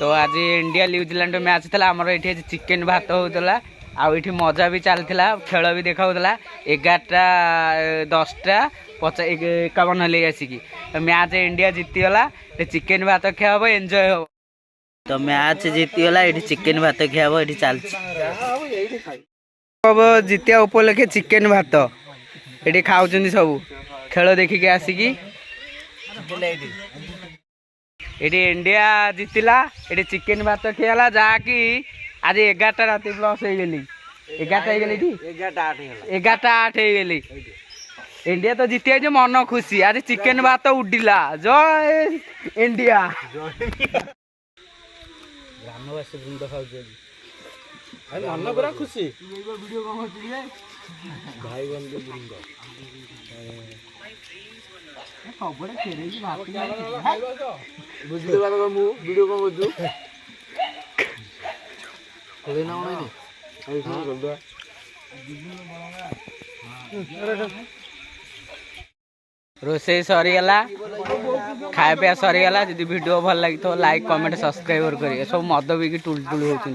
तो आज India New Zealand match था आमर ये चिकेन भात होता आठी मजा भी चलता खेल भी देखा 11टा 10टा 51 हल आसिकी मैच इंडिया जीतीगला चिकेन भात खिया हम एंजॉय हम तो मैच जीतीगला ये चिकेन भात खिया हम ये चलती हम जीतिया उपलक्षे चिकेन भात ये खाऊ सब खेल देखिकी आसिकी ये इंडिया जीतला ये चिकेन भात खियाला जहाँकि आज 11टा राति प्लस हो गली 11टा 8 हो गली इंडिया तो जीती जो मन खुशी आज चिकेन भात उड़िला जय इंडिया ग्रामवासी बृंद खाऊ मन पूरा खुशी भाई बंधु बृंद बुझली बात मु वीडियो को बुझू खोले ना नहीं आई सुन कर दो रोसे सरीगला खाया पिया सरीगला जदि वीडियो भल लगी तो लाइक कमेंट सब्सक्राइब करिए सब मद भी टुल टुल होती।